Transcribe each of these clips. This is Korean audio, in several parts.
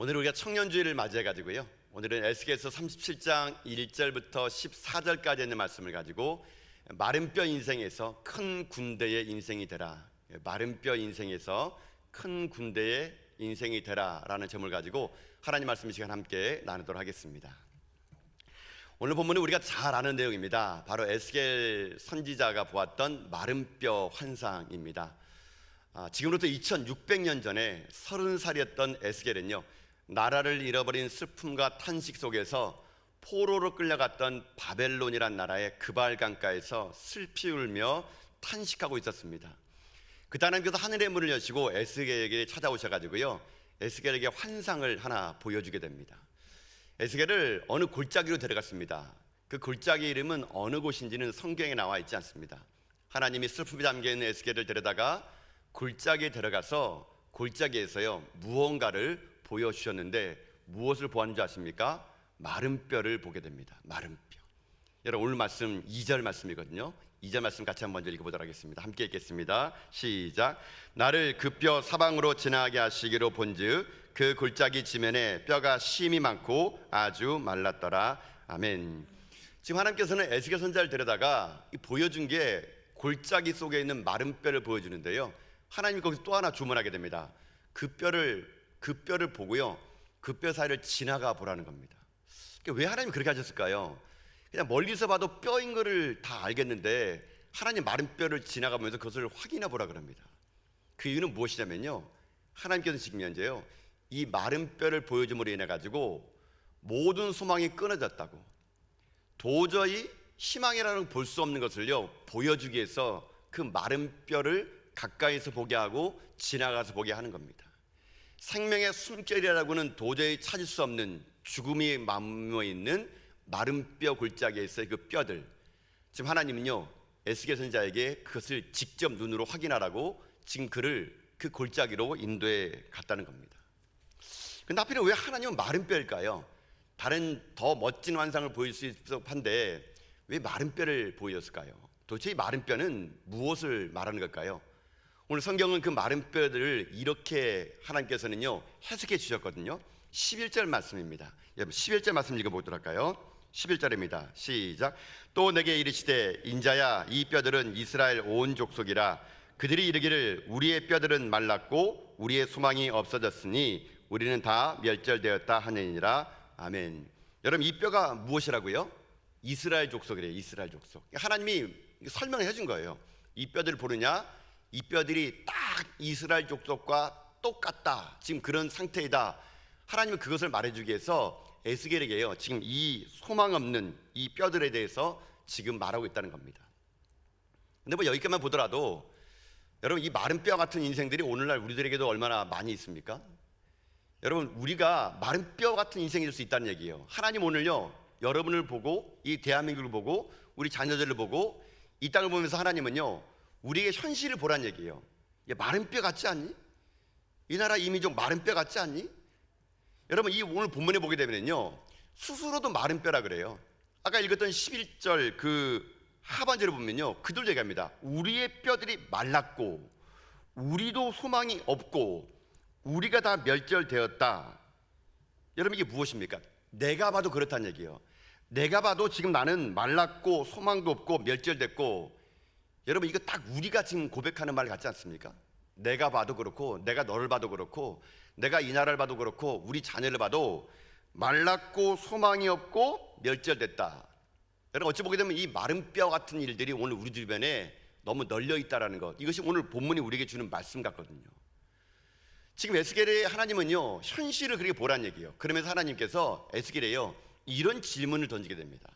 오늘 우리가 청년주의를 맞이해가지고요, 오늘은 에스겔서 37장 1절부터 14절까지 있는 말씀을 가지고 마른 뼈 인생에서 큰 군대의 인생이 되라, 마른 뼈 인생에서 큰 군대의 인생이 되라 라는 제목을 가지고 하나님 말씀 시간 함께 나누도록 하겠습니다. 오늘 본문은 우리가 잘 아는 내용입니다. 바로 에스겔 선지자가 보았던 마른 뼈 환상입니다. 지금부터 2600년 전에 30살이었던 에스겔은요, 나라를 잃어버린 슬픔과 탄식 속에서 포로로 끌려갔던 바벨론이란 나라의 그발 강가에서 슬피 울며 탄식하고 있었습니다. 그때 하나님께서 하늘의 문을 여시고 에스겔에게 찾아오셔가지고요, 에스겔에게 환상을 하나 보여주게 됩니다. 에스겔을 어느 골짜기로 데려갔습니다. 그 골짜기 이름은 어느 곳인지는 성경에 나와 있지 않습니다. 하나님이 슬픔이 담겨있는 에스겔을 데려다가 골짜기에 데려가서 골짜기에서요 무언가를 보여주셨는데, 무엇을 보았는지 아십니까? 마른 뼈를 보게 됩니다. 마른 뼈. 여러분, 오늘 말씀 2절 말씀이거든요. 2절 말씀 같이 한번 먼저 읽어보도록 하겠습니다. 함께 읽겠습니다. 시작. 나를 그 뼈 사방으로 지나가게 하시기로 본즉 그 골짜기 지면에 뼈가 심이 많고 아주 말랐더라. 아멘. 지금 하나님께서는 에스겔 선지자를 데려다가 보여준 게 골짜기 속에 있는 마른 뼈를 보여주는데요, 하나님이 거기서 또 하나 주문하게 됩니다. 그 뼈를 보고요, 그 뼈 사이를 지나가 보라는 겁니다. 왜 하나님이 그렇게 하셨을까요? 그냥 멀리서 봐도 뼈인 거를 다 알겠는데 하나님 마른 뼈를 지나가면서 그것을 확인해 보라 그럽니다. 그 이유는 무엇이냐면요, 하나님께서 지금 현재요 이 마른 뼈를 보여줌으로 인해 가지고 모든 소망이 끊어졌다고, 도저히 희망이라는 볼 수 없는 것을요 보여주기 위해서 그 마른 뼈를 가까이서 보게 하고 지나가서 보게 하는 겁니다. 생명의 숨결이라고는 도저히 찾을 수 없는 죽음이 머물러 있는 마른 뼈 골짜기에서의 그 뼈들, 지금 하나님은요 에스겔 선지자에게 그것을 직접 눈으로 확인하라고 지금 그를 그 골짜기로 인도해 갔다는 겁니다. 근데 하필 왜 하나님은 마른 뼈일까요? 다른 더 멋진 환상을 보일 수 있을 법한데 왜 마른 뼈를 보였을까요? 도대체 이 마른 뼈는 무엇을 말하는 걸까요? 오늘 성경은 그 마른 뼈들을 이렇게 하나님께서는요 해석해 주셨거든요. 11절 말씀입니다. 여러분 11절 말씀 읽어보도록 할까요? 11절입니다. 시작. 또 내게 이르시되 인자야, 이 뼈들은 이스라엘 온 족속이라. 그들이 이르기를 우리의 뼈들은 말랐고 우리의 소망이 없어졌으니 우리는 다 멸절되었다 하느니라. 아멘. 여러분, 이 뼈가 무엇이라고요? 이스라엘 족속이래요. 이스라엘 족속. 하나님이 설명을 해준 거예요. 이 뼈들을 보느냐? 이 뼈들이 딱 이스라엘 족속과 똑같다, 지금 그런 상태이다. 하나님은 그것을 말해주기 위해서 에스겔에게요 지금 이 소망 없는 이 뼈들에 대해서 지금 말하고 있다는 겁니다. 근데 뭐 여기까지만 보더라도 여러분, 이 마른 뼈 같은 인생들이 오늘날 우리들에게도 얼마나 많이 있습니까? 여러분, 우리가 마른 뼈 같은 인생이 될 수 있다는 얘기예요. 하나님 오늘요 여러분을 보고, 이 대한민국을 보고, 우리 자녀들을 보고, 이 땅을 보면서 하나님은요 우리에게 현실을 보란 얘기예요. 마른 뼈 같지 않니? 이 나라 이민족 마른 뼈 같지 않니? 여러분, 이 오늘 본문에 보게 되면요 스스로도 마른 뼈라 그래요. 아까 읽었던 11절 그 하반절을 보면요 그들 얘기합니다. 우리의 뼈들이 말랐고 우리도 소망이 없고 우리가 다 멸절되었다. 여러분, 이게 무엇입니까? 내가 봐도 그렇다는 얘기예요. 내가 봐도 지금 나는 말랐고 소망도 없고 멸절됐고. 여러분, 이거 딱 우리가 지금 고백하는 말 같지 않습니까? 내가 봐도 그렇고, 내가 너를 봐도 그렇고, 내가 이 나라를 봐도 그렇고, 우리 자녀를 봐도 말랐고 소망이 없고 멸절됐다. 여러분, 어찌 보게 되면 이 마른 뼈 같은 일들이 오늘 우리 주변에 너무 널려 있다라는 것, 이것이 오늘 본문이 우리에게 주는 말씀 같거든요. 지금 에스겔의 하나님은요 현실을 그렇게 보란 얘기예요. 그러면서 하나님께서 에스겔에요 이런 질문을 던지게 됩니다.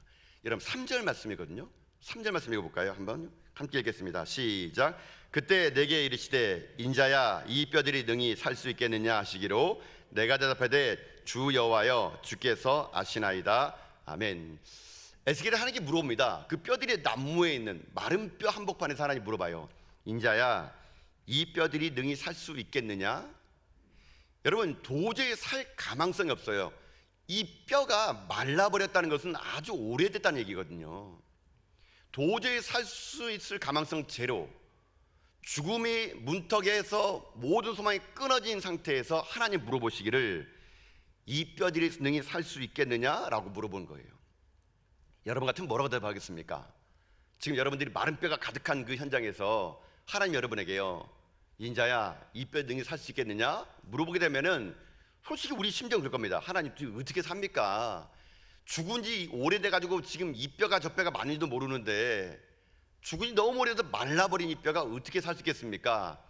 여러분, 3절 말씀이거든요. 3절 말씀 읽어볼까요? 한번 함께 읽겠습니다. 시작. 그때 내게 이르시되 인자야, 이 뼈들이 능히 살 수 있겠느냐 하시기로 내가 대답하되 주 여호와여, 주께서 아시나이다. 아멘. 에스겔이 하나님께 물어봅니다. 그 뼈들이 나무에 있는 마른 뼈 한복판에서 하나님 물어봐요. 인자야, 이 뼈들이 능히 살 수 있겠느냐? 여러분, 도저히 살 가망성이 없어요. 이 뼈가 말라버렸다는 것은 아주 오래됐다는 얘기거든요. 도저히 살 수 있을 가망성 제로, 죽음이 문턱에서 모든 소망이 끊어진 상태에서 하나님 물어보시기를 이 뼈들이 능히 살 수 있겠느냐라고 물어본 거예요. 여러분 같으면 뭐라고 대답하겠습니까? 지금 여러분들이 마른 뼈가 가득한 그 현장에서 하나님 여러분에게요, 인자야, 이 뼈 능히 살 수 있겠느냐 물어보게 되면은 솔직히 우리 심정 그럴 겁니다. 하나님 어떻게 삽니까? 죽은 지 오래돼 가지고 지금 이 뼈가 저 뼈가 많은지도 모르는데, 죽은 지 너무 오래돼서 말라버린 이 뼈가 어떻게 살 수 있겠습니까?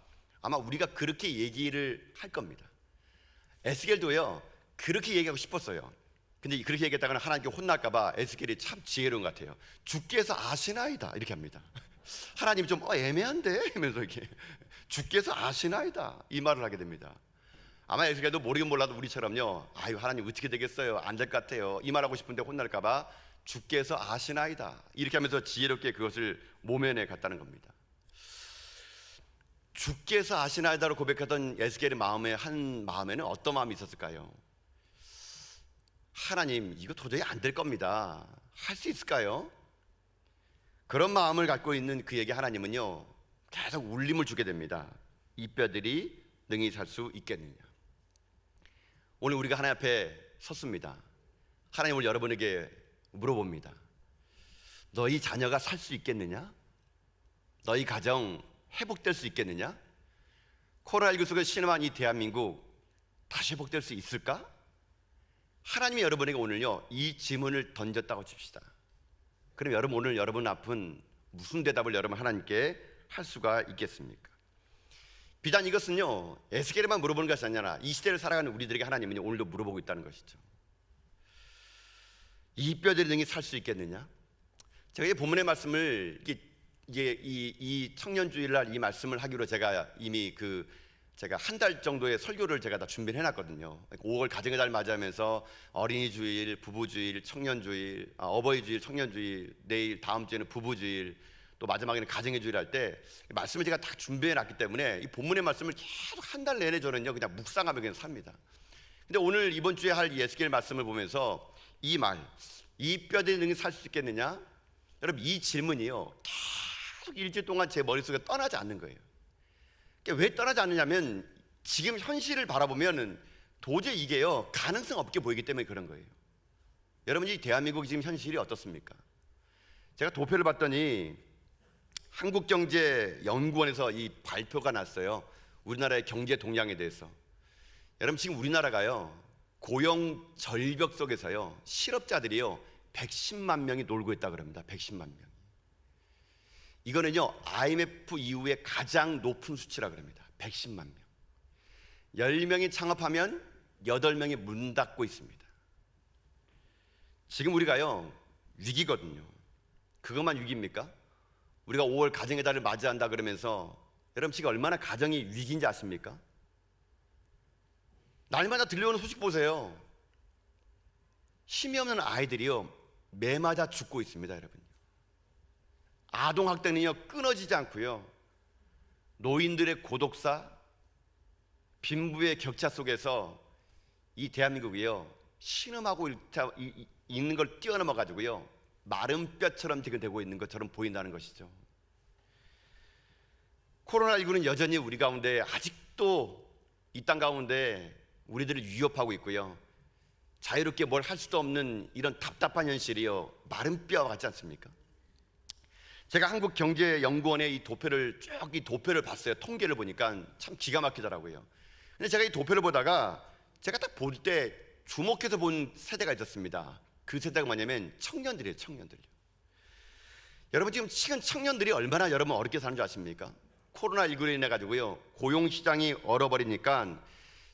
아마 우리가 그렇게 얘기를 할 겁니다. 에스겔도요 그렇게 얘기하고 싶었어요. 근데 그렇게 얘기했다가는 하나님께 혼날까봐 에스겔이 참 지혜로운 것 같아요. 주께서 아시나이다 이렇게 합니다. 하나님이 좀 애매한데 하면서 이렇게 주께서 아시나이다 이 말을 하게 됩니다. 아마 에스겔도 모르긴 몰라도 우리처럼요, 아유 하나님 어떻게 되겠어요, 안 될 것 같아요 이 말하고 싶은데 혼날까봐 주께서 아시나이다 이렇게 하면서 지혜롭게 그것을 모면에 갔다는 겁니다. 주께서 아시나이다로 고백하던 에스겔의 마음에는 어떤 마음이 있었을까요? 하나님 이거 도저히 안 될 겁니다, 할 수 있을까요? 그런 마음을 갖고 있는 그에게 하나님은요 계속 울림을 주게 됩니다. 이 뼈들이 능히 살 수 있겠느냐. 오늘 우리가 하나님 앞에 섰습니다. 하나님을 여러분에게 물어봅니다. 너희 자녀가 살 수 있겠느냐? 너희 가정 회복될 수 있겠느냐? 코로나19 속에 신음한 이 대한민국 다시 회복될 수 있을까? 하나님이 여러분에게 오늘요 이 질문을 던졌다고 칩시다. 그럼 여러분 오늘 여러분 앞은 무슨 대답을 여러분 하나님께 할 수가 있겠습니까? 비단 이것은요 에스겔에만 물어보는 것이 아니라 이 시대를 살아가는 우리들에게 하나님은 오늘도 물어보고 있다는 것이죠. 이 뼈들이 능히 살 수 있겠느냐? 제가 이 본문의 말씀을 이 청년주일날 이 말씀을 하기로 제가 이미 제가 한 달 정도의 설교를 제가 다 준비를 해놨거든요. 5월 가정의 달 맞이하면서 어린이주일, 부부주일, 청년주일, 어버이주일, 청년주일, 내일 다음 주에는 부부주일, 또 마지막에는 가정의 주일 할 때 말씀을 제가 다 준비해놨기 때문에 이 본문의 말씀을 계속 한 달 내내 저는요 그냥 묵상하며 그냥 삽니다. 근데 오늘 이번 주에 할 이 에스겔 말씀을 보면서 이 말, 이 뼈들이 능히 살 수 있겠느냐? 여러분 이 질문이요 계속 일주일 동안 제 머릿속에 떠나지 않는 거예요. 왜 떠나지 않느냐면 지금 현실을 바라보면 도저히 이게요 가능성 없게 보이기 때문에 그런 거예요. 여러분 이 대한민국 지금 현실이 어떻습니까? 제가 도표를 봤더니 한국경제연구원에서 이 발표가 났어요. 우리나라의 경제 동향에 대해서. 여러분 지금 우리나라가요 고용 절벽 속에서요 실업자들이요 110만 명이 놀고 있다 그럽니다. 110만 명. 이거는요 IMF 이후에 가장 높은 수치라 그럽니다. 110만 명. 10명이 창업하면 8명이 문 닫고 있습니다. 지금 우리가요 위기거든요. 그것만 위기입니까? 우리가 5월 가정의 달을 맞이한다 그러면서 여러분 지금 얼마나 가정이 위기인지 아십니까? 날마다 들려오는 소식 보세요. 힘이 없는 아이들이요 매마다 죽고 있습니다. 여러분 아동학대는요 끊어지지 않고요 노인들의 고독사, 빈부의 격차 속에서 이 대한민국이요 신음하고 있는 걸 뛰어넘어 가지고요 마른 뼈처럼 지금 되고 있는 것처럼 보인다는 것이죠. 코로나19는 여전히 우리 가운데 아직도 이 땅 가운데 우리들을 위협하고 있고요 자유롭게 뭘 할 수도 없는 이런 답답한 현실이요 마른 뼈와 같지 않습니까? 제가 한국경제연구원의 이 도표를 봤어요. 통계를 보니까 참 기가 막히더라고요. 근데 제가 이 도표를 보다가 제가 딱 볼 때 주목해서 본 세대가 있었습니다. 그 세대가 뭐냐면 청년들이에요. 청년들이요. 여러분 지금 청년들이 얼마나 여러분 어렵게 사는 줄 아십니까? 코로나19로 인해 가지고요 고용시장이 얼어버리니까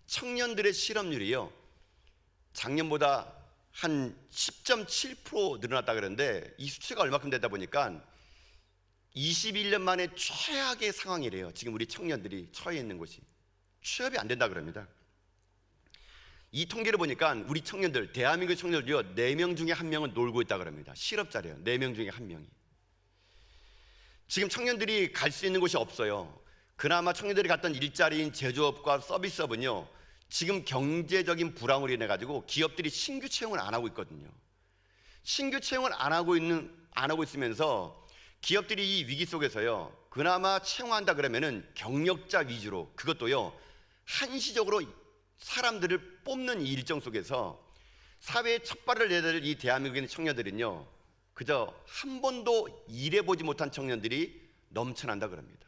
청년들의 실업률이요 작년보다 한 10.7% 늘어났다 그러는데 이 수치가 얼마큼 되다 보니까 21년 만에 최악의 상황이래요. 지금 우리 청년들이 처해 있는 곳이 취업이 안 된다 그럽니다. 이 통계를 보니까 우리 청년들, 대한민국 청년들이요 4명 중에 1명은 놀고 있다 그럽니다. 실업자래요. 4명 중에 1명이. 지금 청년들이 갈 수 있는 곳이 없어요. 그나마 청년들이 갔던 일자리인 제조업과 서비스업은요 지금 경제적인 불황으로 인해 가지고 기업들이 신규 채용을 안 하고 있거든요. 신규 채용을 안 하고 있으면서 기업들이 이 위기 속에서요 그나마 채용한다 그러면은 경력자 위주로, 그것도요 한시적으로 사람들을 뽑는 이 일정 속에서 사회에 첫 발을 내야 될 이 대한민국의 청년들은요, 그저 한 번도 일해보지 못한 청년들이 넘쳐난다 그럽니다.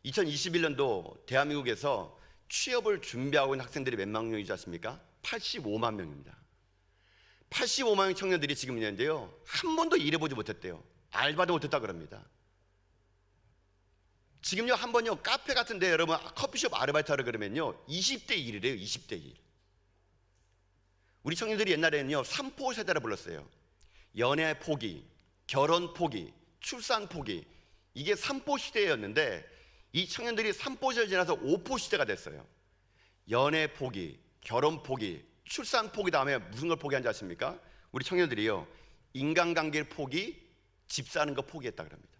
2021년도 대한민국에서 취업을 준비하고 있는 학생들이 몇 만 명이지 않습니까? 85만 명입니다. 85만 명 청년들이 지금 있는데요, 한 번도 일해보지 못했대요. 알바도 못했다 그럽니다. 지금요, 한 번요, 카페 같은데 여러분 커피숍 아르바이트 하러 그러면요 20대 1이래요. 20대 1. 우리 청년들이 옛날에는요 3포 세대라 불렀어요. 연애 포기, 결혼 포기, 출산 포기. 이게 3포 시대였는데 이 청년들이 3포 시대를 지나서 5포 시대가 됐어요. 연애 포기, 결혼 포기, 출산 포기 다음에 무슨 걸 포기한지 아십니까? 우리 청년들이요, 인간관계를 포기, 집 사는 거 포기했다 그럽니다.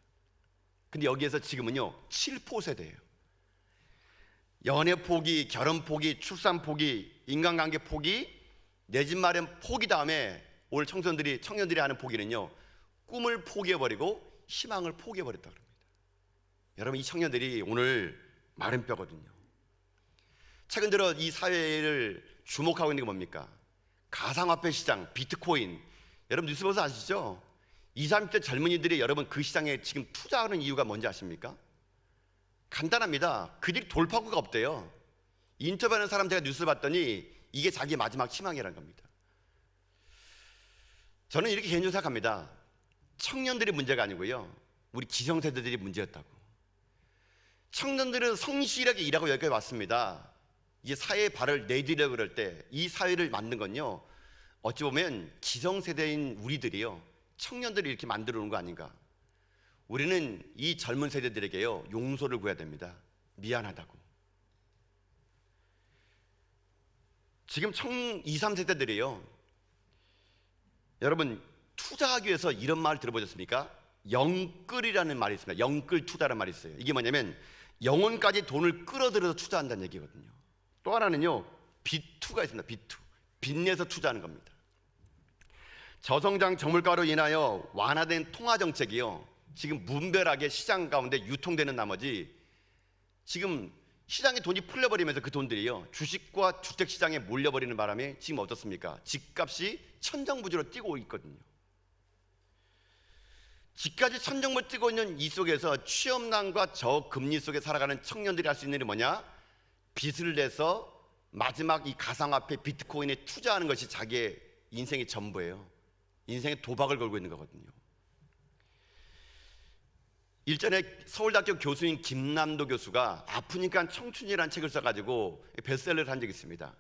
근데 여기에서 지금은요 7포 세대예요. 연애 포기, 결혼 포기, 출산 포기, 인간관계 포기, 내 집 마련 포기 다음에 오늘 청년들이 하는 포기는요, 꿈을 포기해버리고 희망을 포기해버렸다 그럽니다. 여러분, 이 청년들이 오늘 마른 뼈거든요. 최근 들어 이 사회를 주목하고 있는 게 뭡니까? 가상화폐 시장, 비트코인. 여러분 뉴스 보서 아시죠? 20, 30대 젊은이들이 여러분 그 시장에 지금 투자하는 이유가 뭔지 아십니까? 간단합니다. 그들이 돌파구가 없대요. 인터뷰하는 사람 제가 뉴스를 봤더니 이게 자기 마지막 희망이라는 겁니다. 저는 이렇게 개인적으로 생각합니다. 청년들이 문제가 아니고요, 우리 기성세대들이 문제였다고. 청년들은 성실하게 일하고 여기까지 왔습니다. 이제 사회에 발을 내디려고 그럴 때 이 사회를 만든 건요, 어찌 보면 기성세대인 우리들이요, 청년들이 이렇게 만들어 놓은 거 아닌가. 우리는 이 젊은 세대들에게요 용서를 구해야 됩니다. 미안하다고. 지금 20, 30세대들이요, 여러분 투자하기 위해서 이런 말 들어보셨습니까? 영끌이라는 말이 있습니다. 영끌 투자라는 말이 있어요. 이게 뭐냐면 영혼까지 돈을 끌어들여서 투자한다는 얘기거든요. 또 하나는요 빚투가 있습니다. 빚투, 빚내서 투자하는 겁니다. 저성장 저물가로 인하여 완화된 통화정책이요, 지금 무분별하게 시장 가운데 유통되는 나머지 지금 시장에 돈이 풀려버리면서 그 돈들이요 주식과 주택시장에 몰려버리는 바람에 지금 어떻습니까? 집값이 천정부지로 뛰고 있거든요. 집값이 천정부지로 뛰고 있는 이 속에서 취업난과 저금리 속에 살아가는 청년들이 할 수 있는 일이 뭐냐? 빚을 내서 마지막 이 가상화폐 비트코인에 투자하는 것이 자기의 인생의 전부예요. 인생의 도박을 걸고 있는 거거든요. 일전에 서울대학교 교수인 김남도 교수가 아프니까 청춘이라는 책을 써가지고 베스트셀러를 한 적이 있습니다.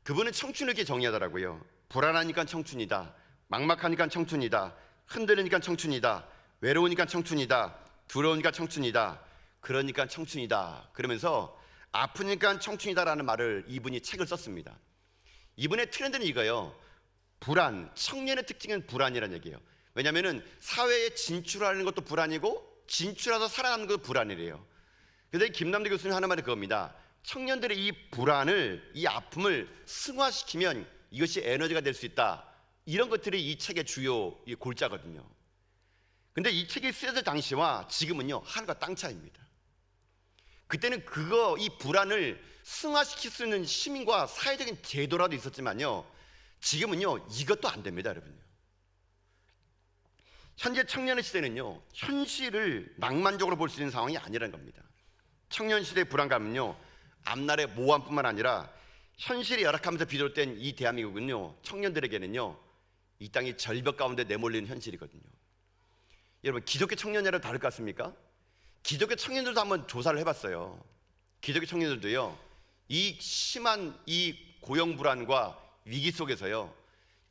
그분은 청춘을 이렇게 정의하더라고요. 불안하니까 청춘이다, 막막하니까 청춘이다, 흔들리니까 청춘이다, 외로우니까 청춘이다, 두려우니까 청춘이다, 그러니까 청춘이다. 그러면서 아프니까 청춘이다라는 말을 이분이 책을 썼습니다. 이분의 트렌드는 이거예요. 불안, 청년의 특징은 불안이라는 얘기예요. 왜냐하면 사회에 진출하는 것도 불안이고 진출해서 살아가는 것도 불안이래요. 그런데 김남대 교수님 하는 말이 그겁니다. 청년들의 이 불안을, 이 아픔을 승화시키면 이것이 에너지가 될 수 있다. 이런 것들이 이 책의 주요 골자거든요. 근데 이 책이 쓰여질 당시와 지금은요 하늘과 땅 차이입니다. 그때는 이 불안을 승화시킬 수 있는 시민과 사회적인 제도라도 있었지만요, 지금은요 이것도 안 됩니다, 여러분요. 현재 청년의 시대는요 현실을 낭만적으로 볼 수 있는 상황이 아니라는 겁니다. 청년 시대의 불안감은요 앞날의 모함뿐만 아니라 현실이 열악하면서 비롯된 이 대한민국은요 청년들에게는요 이 땅이 절벽 가운데 내몰리는 현실이거든요. 여러분 기독교 청년이랑 다를 것 같습니까? 기독교 청년들도 한번 조사를 해봤어요. 기독교 청년들도요 이 심한 이 고용 불안과 위기 속에서요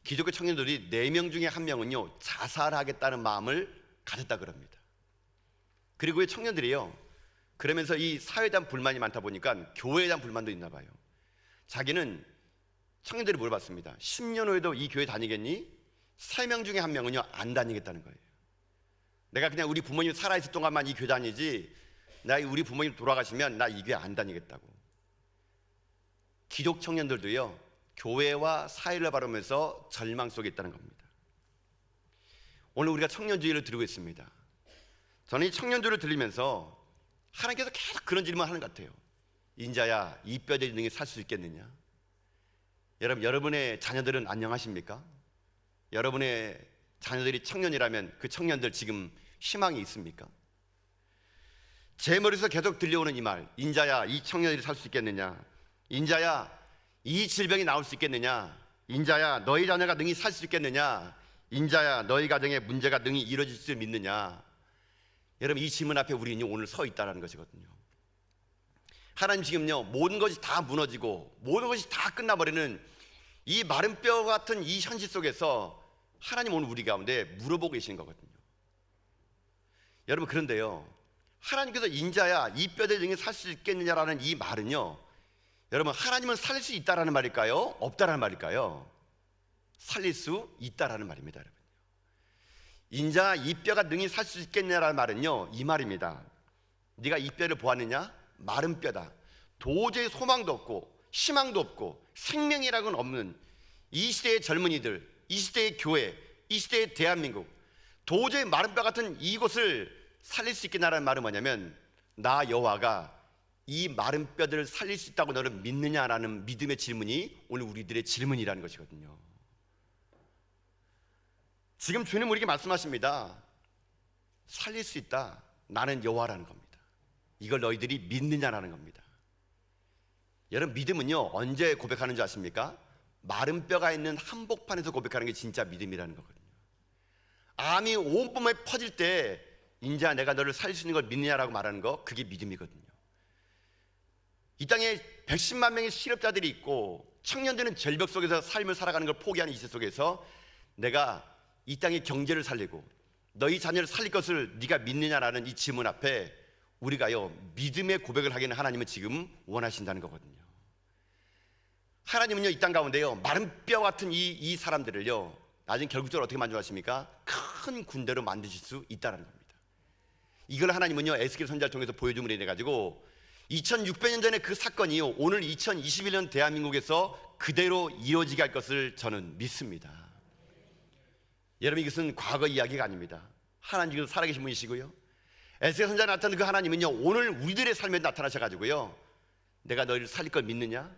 기독교 청년들이 4명 중에 1명은요 자살하겠다는 마음을 가졌다 그럽니다. 그리고 이 청년들이요 그러면서 이 사회에 대한 불만이 많다 보니까 교회에 대한 불만도 있나 봐요. 자기는 청년들이 물어봤습니다. 10년 후에도 이 교회 다니겠니? 3명 중에 1명은요 안 다니겠다는 거예요. 내가 그냥 우리 부모님 살아있을 동안만 이 교회 다니지, 나 우리 부모님 돌아가시면 나 이 교회 안 다니겠다고. 기독 청년들도요 교회와 사회를 바라보면서 절망 속에 있다는 겁니다. 오늘 우리가 청년주의를 들고 있습니다. 저는 이 청년주의를 들리면서 하나님께서 계속 그런 질문을 하는 것 같아요. 인자야 이 뼈들이 능히 살 수 있겠느냐? 여러분, 여러분의 자녀들은 안녕하십니까? 여러분의 자녀들이 청년이라면 그 청년들 지금 희망이 있습니까? 제 머리에서 계속 들려오는 이 말, 인자야 이 청년들이 살 수 있겠느냐? 인자야 이 질병이 나올 수 있겠느냐? 인자야 너희 자녀가 능히 살 수 있겠느냐? 인자야 너희 가정의 문제가 능히 이루어질 수 믿느냐? 여러분, 이 질문 앞에 우리는 오늘 서 있다는 것이거든요. 하나님 지금요, 모든 것이 다 무너지고 모든 것이 다 끝나버리는 이 마른 뼈 같은 이 현실 속에서 하나님 오늘 우리 가운데 물어보고 계신 거거든요. 여러분, 그런데요, 하나님께서 인자야 이 뼈들 중에 살 수 있겠느냐라는 이 말은요, 여러분, 하나님은 살릴 수 있다라는 말일까요? 없다라는 말일까요? 살릴 수 있다라는 말입니다. 여러분, 인자 이 뼈가 능히 살 수 있겠냐라는 말은요, 이 말입니다. 네가 이 뼈를 보았느냐? 마른 뼈다. 도저히 소망도 없고 희망도 없고 생명이라고는 없는 이 시대의 젊은이들, 이 시대의 교회, 이 시대의 대한민국, 도저히 마른 뼈 같은 이곳을 살릴 수 있겠냐라는 말은 뭐냐면, 나 여호와가 이 마른 뼈들을 살릴 수 있다고 너는 믿느냐라는 믿음의 질문이 오늘 우리들의 질문이라는 것이거든요. 지금 주님 우리에게 말씀하십니다. 살릴 수 있다. 나는 여호와라는 겁니다. 이걸 너희들이 믿느냐라는 겁니다. 여러분, 믿음은요, 언제 고백하는 줄 아십니까? 마른 뼈가 있는 한복판에서 고백하는 게 진짜 믿음이라는 거거든요. 암이 온몸에 퍼질 때 인자 내가 너를 살릴 수 있는 걸 믿느냐라고 말하는 거, 그게 믿음이거든요. 이 땅에 110만 명의 실업자들이 있고 청년들은 절벽 속에서 삶을 살아가는 걸 포기하는 이 시대 속에서 내가 이 땅의 경제를 살리고 너희 자녀를 살릴 것을 네가 믿느냐라는 이 질문 앞에 우리가요, 믿음의 고백을 하기는 하나님은 지금 원하신다는 거거든요. 하나님은요, 이 땅 가운데요, 마른 뼈 같은 이 사람들을요, 나중에 결국적으로 어떻게 만들어가십니까? 큰 군대로 만드실 수 있다는 겁니다. 이걸 하나님은요, 에스겔 선지자를 통해서 보여줌으로 인해 가지고 2600년 전에 그 사건이요, 오늘 2021년 대한민국에서 그대로 이루어지게 할 것을 저는 믿습니다. 여러분, 이것은 과거 이야기가 아닙니다. 하나님께서 살아계신 분이시고요, 에스겔 선지자에 나타난 그 하나님은요, 오늘 우리들의 삶에 나타나셔가지고요, 내가 너희를 살릴 걸 믿느냐?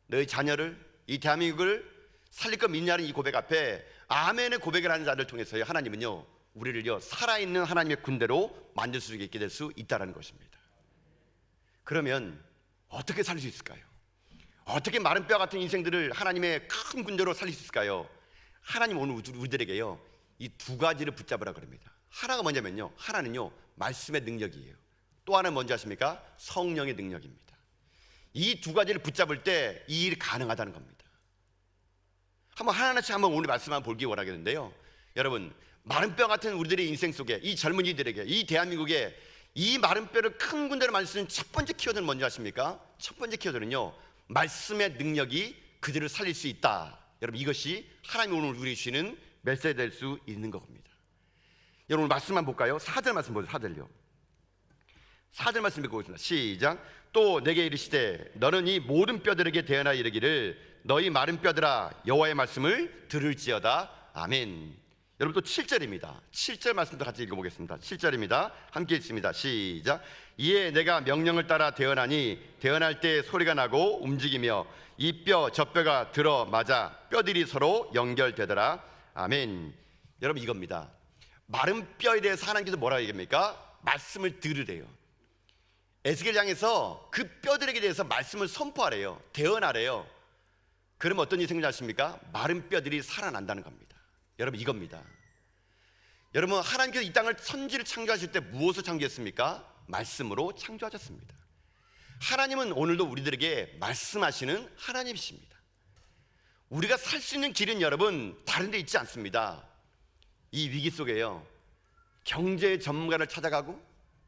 너희 자녀를, 이 대한민국을 살릴 걸 믿냐는 이 고백 앞에 아멘의 고백을 하는 자를 통해서요, 하나님은요, 우리를요, 살아있는 하나님의 군대로 만들 수 있게 될 수 있다는 것입니다. 그러면 어떻게 살릴 수 있을까요? 어떻게 마른 뼈 같은 인생들을 하나님의 큰 군대로 살릴 수 있을까요? 하나님 오늘 우리들에게요, 이 두 가지를 붙잡으라 그럽니다. 하나가 뭐냐면요, 하나는요, 말씀의 능력이에요. 또 하나는 뭔지 아십니까? 성령의 능력입니다. 이 두 가지를 붙잡을 때 이 일이 가능하다는 겁니다. 한번 하나씩 한번 오늘 말씀 한번 보기 원하겠는데요, 여러분, 마른 뼈 같은 우리들의 인생 속에 이 젊은이들에게, 이 대한민국에 이 마른 뼈를 큰 군대로 만들 수 있는 첫 번째 키워드는 뭔지 아십니까? 첫 번째 키워드는요, 말씀의 능력이 그들을 살릴 수 있다. 여러분, 이것이 하나님이 오늘 우리에게 주시는 메시지 될 수 있는 겁니다. 여러분, 오늘 말씀만 볼까요? 4절 말씀 보세요. 4절요. 4절 말씀 읽고 있습니다. 시작. 또 내게 이르시되 너는 이 모든 뼈들에게 대언하여 이르기를 너희 마른 뼈들아 여호와의 말씀을 들을지어다. 아멘. 여러분, 또 7절입니다. 7절 말씀도 같이 읽어보겠습니다. 7절입니다. 함께 읽습니다. 시작. 이에 내가 명령을 따라 대언하니 대언할 때 소리가 나고 움직이며 이 뼈 저 뼈가 들어 맞아 뼈들이 서로 연결되더라. 아멘. 여러분, 이겁니다. 마른 뼈에 대해서 하나님께서 뭐라고 얘기합니까? 말씀을 들으래요. 에스겔 장에서 그 뼈들에게 대해서 말씀을 선포하래요. 대언하래요. 그러면 어떤 일이 생기지 않습니까? 마른 뼈들이 살아난다는 겁니다. 여러분, 이겁니다. 여러분, 하나님께서 이 땅을 천지를 창조하실 때 무엇을 창조했습니까? 말씀으로 창조하셨습니다. 하나님은 오늘도 우리들에게 말씀하시는 하나님이십니다. 우리가 살 수 있는 길은 여러분 다른 데 있지 않습니다. 이 위기 속에요, 경제의 전문가를 찾아가고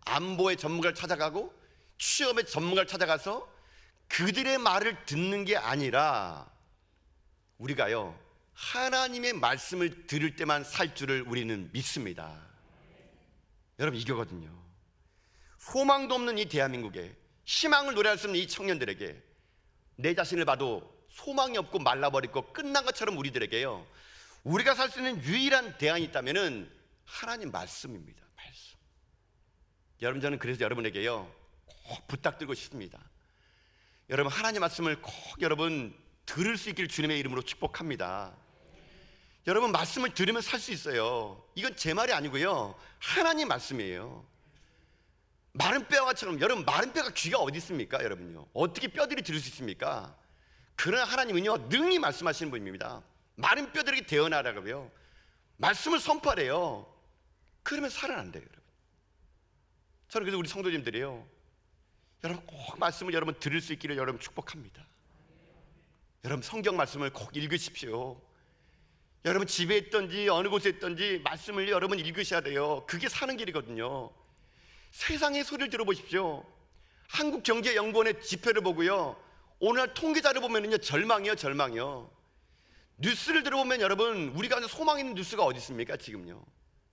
안보의 전문가를 찾아가고 취업의 전문가를 찾아가서 그들의 말을 듣는 게 아니라 우리가요, 하나님의 말씀을 들을 때만 살 줄을 우리는 믿습니다. 여러분, 이거거든요. 소망도 없는 이 대한민국에 희망을 노래할 수 없는 이 청년들에게 내 자신을 봐도 소망이 없고 말라버리고 끝난 것처럼 우리들에게요, 우리가 살 수 있는 유일한 대안이 있다면은 하나님 말씀입니다. 말씀. 여러분, 저는 그래서 여러분에게요 꼭 부탁드리고 싶습니다. 여러분 하나님 말씀을 꼭 여러분 들을 수 있기를 주님의 이름으로 축복합니다. 여러분 말씀을 들으면 살 수 있어요. 이건 제 말이 아니고요, 하나님 말씀이에요. 마른 뼈가처럼, 여러분 마른 뼈가 귀가 어디 있습니까? 여러분요, 어떻게 뼈들이 들을 수 있습니까? 그러나 하나님은요 능히 말씀하시는 분입니다. 마른 뼈들에게 대언하라고요, 말씀을 선포하래요. 그러면 살아난대요. 여러분, 저는 그래서 우리 성도님들이요, 여러분 꼭 말씀을 여러분 들을 수 있기를 여러분 축복합니다. 여러분 성경 말씀을 꼭 읽으십시오. 여러분 집에 있든지 어느 곳에 있든지 말씀을 여러분 읽으셔야 돼요. 그게 사는 길이거든요. 세상의 소리를 들어보십시오. 한국경제연구원의 지표를 보고요, 오늘 통계자를 보면은요 절망이요, 절망이요. 뉴스를 들어보면 여러분 우리가 소망 있는 뉴스가 어디 있습니까? 지금요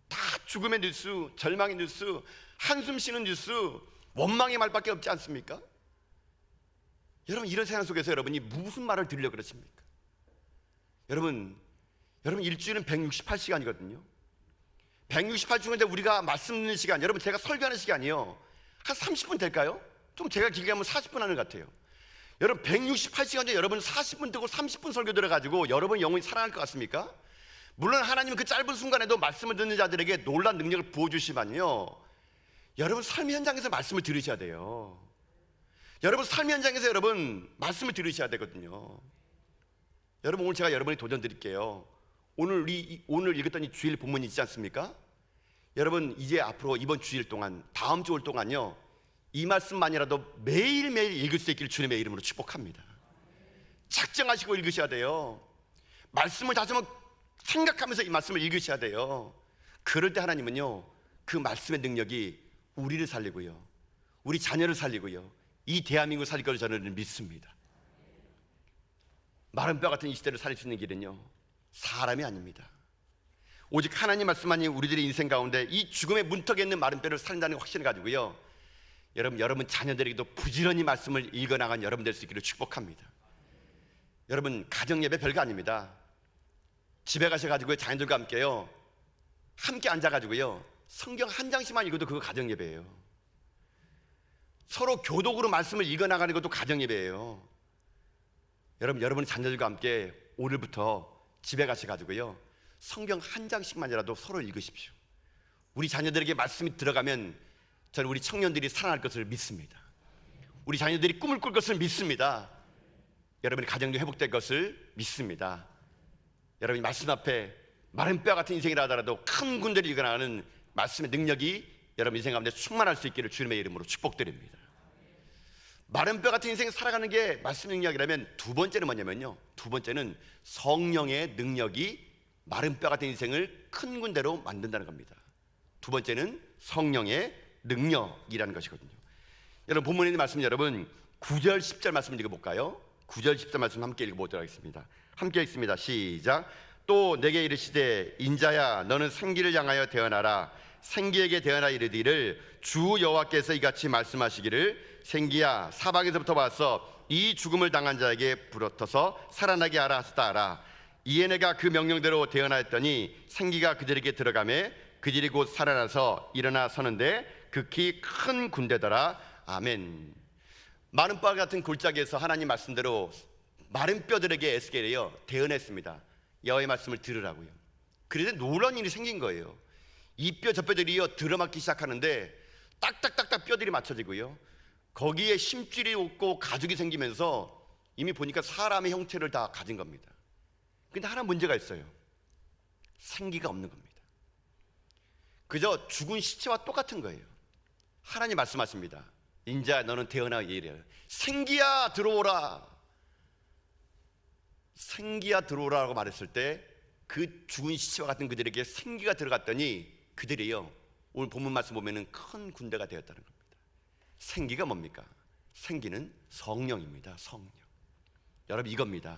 다 죽음의 뉴스, 절망의 뉴스, 한숨 쉬는 뉴스, 원망의 말밖에 없지 않습니까? 여러분 이런 세상 속에서 여러분이 무슨 말을 들으려고 그러십니까? 여러분 일주일은 168시간이거든요 168시간인데 우리가 말씀 듣는 시간, 여러분 제가 설교하는 시간이요 한 30분 될까요? 좀 제가 길게 하면 40분 하는 것 같아요. 여러분 168시간째 여러분 40분 듣고 30분 설교 들어가지고 여러분 영혼이 살아날 것 같습니까? 물론 하나님은 그 짧은 순간에도 말씀을 듣는 자들에게 놀라운 능력을 부어주시지만요, 여러분 삶의 현장에서 말씀을 들으셔야 돼요. 여러분 삶의 현장에서 여러분 말씀을 들으셔야 되거든요. 여러분 오늘 제가 여러분에게 도전 드릴게요. 오늘 읽었던 이 주일 본문이 있지 않습니까? 여러분 이제 앞으로 이번 주일 동안, 다음 주일 동안요, 이 말씀만이라도 매일매일 읽을 수 있기를 주님의 이름으로 축복합니다. 작정하시고 읽으셔야 돼요. 말씀을 다시 한번 생각하면서 이 말씀을 읽으셔야 돼요. 그럴 때 하나님은요 그 말씀의 능력이 우리를 살리고요, 우리 자녀를 살리고요, 이 대한민국을 살릴 것을 저는 믿습니다. 마른 뼈 같은 이 시대를 살릴 수 있는 길은요 사람이 아닙니다. 오직 하나님 말씀만이 우리들의 인생 가운데 이 죽음의 문턱에 있는 마른 뼈를 살린다는 확신을 가지고요, 여러분 자녀들에게도 부지런히 말씀을 읽어나간 여러분 될 수 있기를 축복합니다. 여러분 가정예배 별거 아닙니다. 집에 가셔가지고 자녀들과 함께요, 함께 앉아가지고요 성경 한 장씩만 읽어도 그거 가정예배예요. 서로 교독으로 말씀을 읽어나가는 것도 가정예배예요. 여러분 자녀들과 함께 오늘부터 집에 가셔가지고요 성경 한 장씩만이라도 서로 읽으십시오. 우리 자녀들에게 말씀이 들어가면 저는 우리 청년들이 살아날 것을 믿습니다. 우리 자녀들이 꿈을 꿀 것을 믿습니다. 여러분의 가정도 회복될 것을 믿습니다. 여러분이 말씀 앞에 마른 뼈 같은 인생이라 하더라도 큰 군대를 이겨나가는 말씀의 능력이 여러분 인생 가운데 충만할 수 있기를 주님의 이름으로 축복드립니다. 마른 뼈 같은 인생 살아가는 게 말씀 능력이라면 두 번째는 뭐냐면요, 두 번째는 성령의 능력이 마른 뼈 같은 인생을 큰 군대로 만든다는 겁니다. 두 번째는 성령의 능력이라는 것이거든요. 여러분 본문에 있는 말씀, 여러분 9절 10절 말씀을 읽어볼까요? 9절 10절 말씀 함께 읽어보도록 하겠습니다. 함께 읽습니다. 시작. 또 내게 이르시되 인자야 너는 생기를 향하여 대언하라. 생기에게 대언하여 이르기를 주 여호와께서 이같이 말씀하시기를 생기야 사방에서부터 와서 이 죽음을 당한 자에게 부러터서 살아나게 하라 하셨다 하라. 이에 내가 그 명령대로 대언하였더니 생기가 그들에게 들어가매 그들이 곧 살아나서 일어나 서는데 극히 큰 군대더라. 아멘. 마른 뼈 같은 골짜기에서 하나님 말씀대로 마른 뼈들에게 에스겔이요 대언했습니다. 여호와의 말씀을 들으라고요. 그래서 놀라운 일이 생긴 거예요. 이 뼈 저 뼈들이요 들어맞기 시작하는데 딱딱딱딱 뼈들이 맞춰지고요, 거기에 심줄이 없고 가죽이 생기면서 이미 보니까 사람의 형체를 다 가진 겁니다. 근데 하나 문제가 있어요. 생기가 없는 겁니다. 그저 죽은 시체와 똑같은 거예요. 하나님 말씀하십니다. 인자 너는 태어나 이래요. 생기야 들어오라. 생기야 들어오라고 말했을 때 그 죽은 시체와 같은 그들에게 생기가 들어갔더니 그들이요 오늘 본문 말씀 보면은 큰 군대가 되었다는 겁니다. 생기가 뭡니까? 생기는 성령입니다. 성령. 여러분 이겁니다.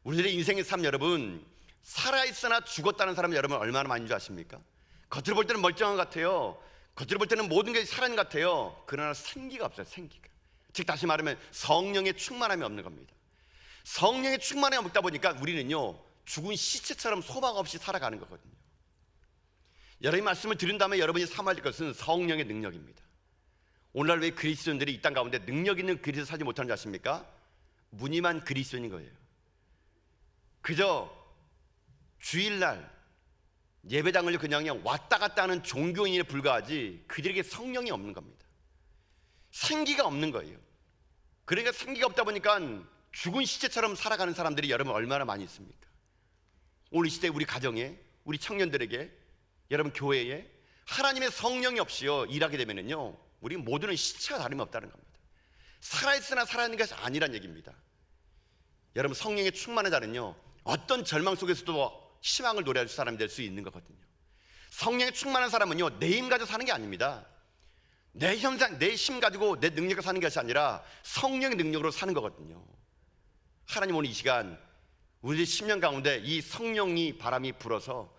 우리들의 인생의 삶, 여러분 살아있으나 죽었다는 사람은 여러분 얼마나 많은 줄 아십니까? 겉으로 볼 때는 멀쩡한 것 같아요. 겉으로 볼 때는 모든 게 살아있는 것 같아요. 그러나 생기가 없어요. 생기가. 즉 다시 말하면 성령의 충만함이 없는 겁니다. 성령의 충만함이 없다 보니까 우리는요 죽은 시체처럼 소망 없이 살아가는 거거든요. 여러분이 말씀을 들은 다음에 여러분이 삼아야 될 것은 성령의 능력입니다. 오늘날 왜 그리스도인들이 이 땅 가운데 능력 있는 그리스도 살지 못하는 줄 아십니까? 무늬만 그리스도인인 거예요. 그저 주일날 예배당을 그냥 왔다 갔다 하는 종교인에 불과하지 그들에게 성령이 없는 겁니다. 생기가 없는 거예요. 그러니까 생기가 없다 보니까 죽은 시체처럼 살아가는 사람들이 여러분 얼마나 많이 있습니까? 오늘 이 시대 우리 가정에, 우리 청년들에게, 여러분 교회에 하나님의 성령이 없이요 일하게 되면은요 우리 모두는 시체와 다름없다는 겁니다. 살아있으나 살아있는 것이 아니란 얘기입니다. 여러분 성령의 충만한 자는요 어떤 절망 속에서도 희망을 노래할 사람이 될 수 있는 거거든요. 성령에 충만한 사람은요 내 힘 가지고 사는 게 아닙니다. 내 현상, 내 힘 가지고 내 능력을 사는 것이 아니라 성령의 능력으로 사는 거거든요. 하나님 오늘 이 시간 우리 10년 가운데 이 성령이 바람이 불어서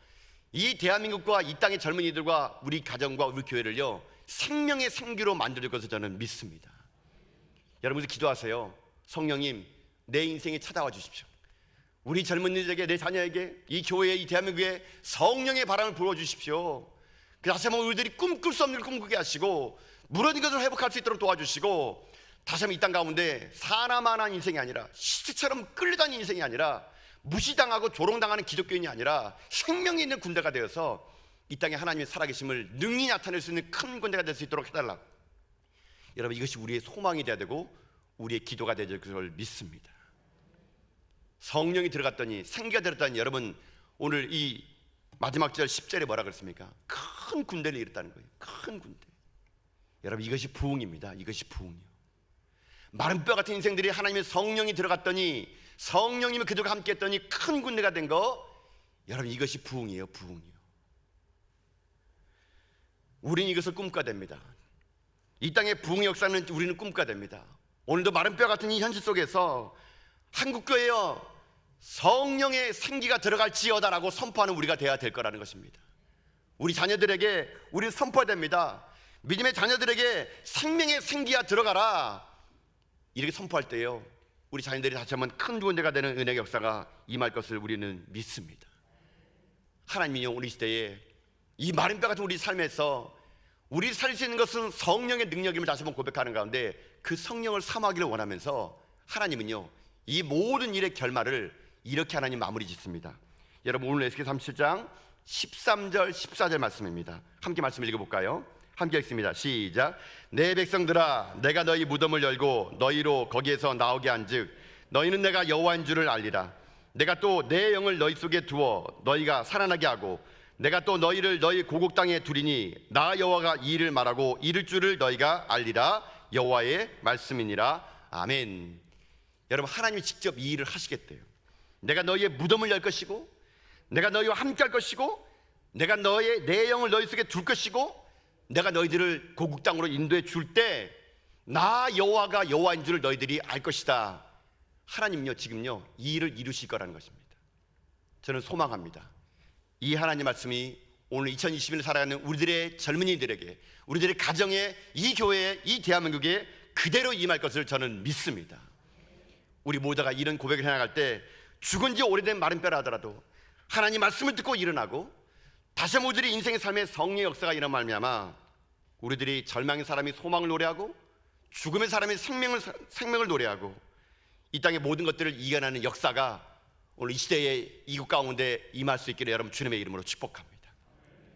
이 대한민국과 이 땅의 젊은이들과 우리 가정과 우리 교회를요 생명의 생기로 만들 것을 저는 믿습니다. 여러분들 기도하세요. 성령님 내 인생에 찾아와 주십시오. 우리 젊은이들에게, 내 자녀에게, 이 교회에, 이 대한민국에 성령의 바람을 불어주십시오. 다시 한번 우리들이 꿈꿀 수 없는 걸 꿈꾸게 하시고 무너진 것을 회복할 수 있도록 도와주시고 다시 한번 이 땅 가운데 사나마나 인생이 아니라 시체처럼 끌려다니는 인생이 아니라 무시당하고 조롱당하는 기독교인이 아니라 생명이 있는 군대가 되어서 이 땅에 하나님의 살아계심을 능히 나타낼 수 있는 큰 군대가 될 수 있도록 해달라. 여러분 이것이 우리의 소망이 되어야 되고 우리의 기도가 되어야 될 것을 믿습니다. 성령이 들어갔더니 생기가 들었다니 여러분 오늘 이 마지막 절 10절에 뭐라 그랬습니까? 큰 군대를 이뤘다는 거예요. 큰 군대. 여러분 이것이 부흥입니다. 이것이 부흥이요. 마른 뼈 같은 인생들이 하나님의 성령이 들어갔더니 성령님이 그들과 함께 했더니 큰 군대가 된 거, 여러분 이것이 부흥이에요. 부흥이요. 우리는 이것을 꿈꿔야 됩니다. 이 땅의 부흥의 역사는 우리는 꿈꿔야 됩니다. 오늘도 마른 뼈 같은 이 현실 속에서 한국교회여 성령의 생기가 들어갈지어다라고 선포하는 우리가 돼야 될 거라는 것입니다. 우리 자녀들에게 우리는 선포해야 됩니다. 믿음의 자녀들에게 생명의 생기가 들어가라 이렇게 선포할 때요 우리 자녀들이 다시 한번 큰 군대가 되는 은혜의 역사가 임할 것을 우리는 믿습니다. 하나님이요 우리 시대에 이 마른 뼈 같은 우리 삶에서 우리 살 수 있는 것은 성령의 능력임을 다시 한번 고백하는 가운데 그 성령을 사모하기를 원하면서 하나님은요 이 모든 일의 결말을 이렇게 하나님 마무리 짓습니다. 여러분 오늘 에스겔 37장 13절 14절 말씀입니다. 함께 말씀 읽어볼까요? 함께 읽습니다. 시작. 내 백성들아 내가 너희 무덤을 열고 너희로 거기에서 나오게 한즉 너희는 내가 여호와인 줄을 알리라. 내가 또 내 영을 너희 속에 두어 너희가 살아나게 하고 내가 또 너희를 너희 고국 땅에 두리니 나 여호와가 이 일을 말하고 이를 줄을 너희가 알리라. 여호와의 말씀이니라. 아멘. 여러분 하나님이 직접 이 일을 하시겠대요. 내가 너희의 무덤을 열 것이고 내가 너희와 함께 할 것이고 내가 내 영을 너희 속에 둘 것이고 내가 너희들을 고국 땅으로 인도해 줄 때 나 여호와가 여호와인 줄을 너희들이 알 것이다. 하나님요 지금요 이 일을 이루실 거라는 것입니다. 저는 소망합니다. 이 하나님 말씀이 오늘 2021년 살아가는 우리들의 젊은이들에게 우리들의 가정에 이 교회에 이 대한민국에 그대로 임할 것을 저는 믿습니다. 우리 모두가 이런 고백을 해나갈 때 죽은 지 오래된 마른 뼈라 하더라도 하나님 말씀을 듣고 일어나고 다시 한번 우리들의 인생의 삶에 성령의 역사가 일어나 말미암아 우리들이 절망의 사람이 소망을 노래하고 죽음의 사람이 생명을 노래하고 이 땅의 모든 것들을 이겨내는 역사가 오늘 이 시대의 이국 가운데 임할 수 있기를 여러분 주님의 이름으로 축복합니다.